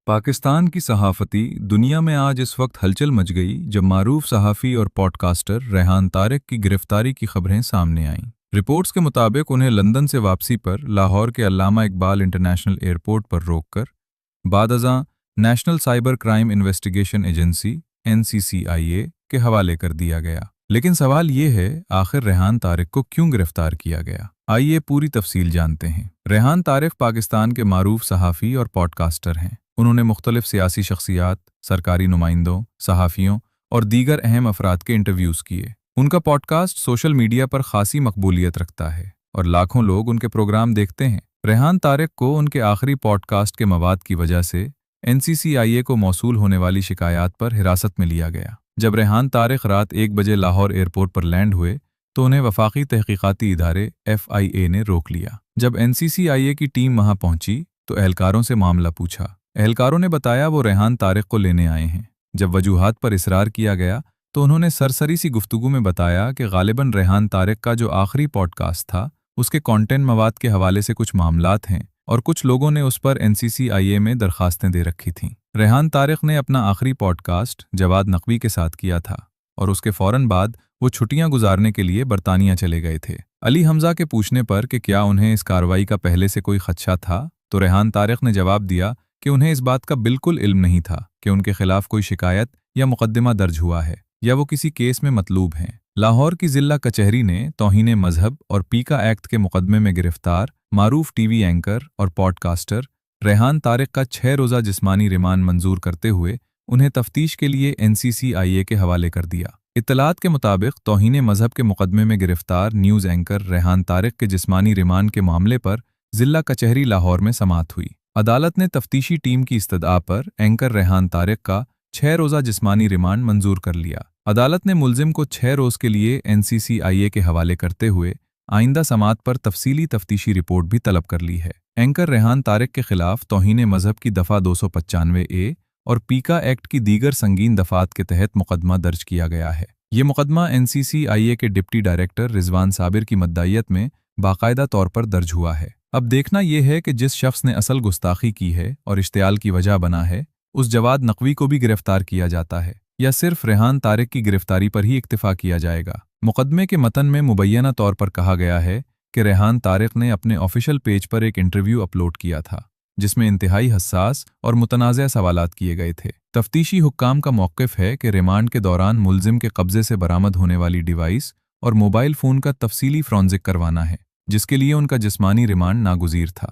पाकिस्तान की सहाफ़ती दुनिया में आज इस वक्त हलचल मच गई जब मारूफ सहाफ़ी और पॉडकास्टर रेहान तारिक की गिरफ्तारी की खबरें सामने आईं। रिपोर्ट्स के मुताबिक उन्हें लंदन से वापसी पर लाहौर के अल्लामा इकबाल इंटरनेशनल एयरपोर्ट पर रोककर बादअज़ां national cyber crime investigation agency (NCCIA) के हवाले कर दिया गया। लेकिन सवाल ये है, आखिर रेहान तारिक को क्यों गिरफ्तार किया गया? आइए पूरी तफसील जानते हैं। रेहान तारिक पाकिस्तान के मारूफ सहाफ़ी और पॉडकास्टर हैं। उन्होंने मुख्तलिफ सियासी शख्सियात, सरकारी नुमाइंदों, सहाफ़ियों और दीगर अहम अफराद के इंटरव्यूज़ किए। उनका पॉडकास्ट सोशल मीडिया पर खासी मकबूलियत रखता है और लाखों लोग उनके प्रोग्राम देखते हैं। रेहान तारिक को उनके आखिरी पॉडकास्ट के मवाद की वजह से NCCIA को मौसूल होने वाली शिकायत पर हिरासत में लिया गया। जब रेहान तारिक रात 1 बजे लाहौर एयरपोर्ट पर लैंड हुए तो उन्हें वफाकी तहकीकाती इदारे FIA ने रोक लिया। जब NCCIA की टीम वहां पहुंची तो एहलकारों से मामला पूछा। एहलकारों ने बताया वो रेहान तारिक को लेने आए हैं। जब वजूहात पर इसरार किया गया तो उन्होंने सरसरी सी गुफ्तगू में बताया कि गालिबन रेहान तारिक का जो आखिरी पॉडकास्ट था उसके कंटेंट मवाद के हवाले से कुछ मामलात हैं और कुछ लोगों ने उस पर NCCIA में दरखास्तें दे रखी थीं। रेहान तारिक ने अपना आखिरी पॉडकास्ट जवाद नकवी के साथ किया था और उसके फ़ौरन बाद वो छुट्टियां गुजारने के लिए बरतानिया चले गए थे। अली हमजा के पूछने पर कि क्या उन्हें इस कार्रवाई का पहले से कोई खदशा था तो रेहान तारिक ने जवाब दिया कि उन्हें इस बात का बिल्कुल इल्म नहीं था कि उनके खिलाफ कोई शिकायत या मुकदमा दर्ज हुआ है या वो किसी केस में मतलूब हैं। लाहौर की जिला कचहरी ने तौहीन मजहब और पीका एक्ट के मुकदमे में गिरफ्तार मारूफ TV एंकर और पॉडकास्टर रेहान तारिक का 6 रोज़ा जिस्मानी रिमांड मंजूर करते हुए उन्हें तफ्तीश के लिए NCCIA के हवाले कर दिया। इत्तलात के मुताबिक तौहीन मजहब के मुकदमे में गिरफ्तार न्यूज़ एंकर रेहान तारिक के जिस्मानी रिमांड के मामले पर जिला कचहरी लाहौर में समाअत हुई। अदालत ने तफ्तीशी टीम की इस्तदा पर एंकर रेहान तारिक का 6 रोज़ा जिस्मानी रिमांड मंजूर कर लिया। अदालत ने मुल्जिम को 6 रोज़ के लिए NCCIA के हवाले करते हुए आइंदा समाअत पर तफसीली तफ्तीशी रिपोर्ट भी तलब कर ली है। एंकर रेहान तारिक के खिलाफ तौहीन मजहब की दफ़ा 295A और पीका एक्ट की दीगर संगीन दफ़ात के तहत मुकदमा दर्ज किया गया है। ये मुकदमा NCCIA के डिप्टी डायरेक्टर रिजवान साबिर की मद्दाइयत में बाकायदा तौर पर दर्ज हुआ है। अब देखना यह है कि जिस शख्स ने असल गुस्ताखी की है और इश्तियाल की वजह बना है उस जवाद नकवी को भी गिरफ्तार किया जाता है या सिर्फ रेहान तारिक की गिरफ्तारी पर ही इक्तिफा किया जाएगा। मुकदमे के मतन में मुबैना तौर पर कहा गया है कि रेहान तारिक ने अपने ऑफिशियल पेज पर एक इंटरव्यू अपलोड किया था जिसमें इंतहाई हसास और मुतनाज़ा सवालात किए गए थे। तफ्तीशी हुक्काम का मौक़िफ़ है कि रिमांड के दौरान मुल्जिम के कब्ज़े से बरामद होने वाली डिवाइस और मोबाइल फ़ोन का तफसीली फ़ॉरेंसिक करवाना है, जिसके लिए उनका जिस्मानी रिमांड नागुज़ीर था।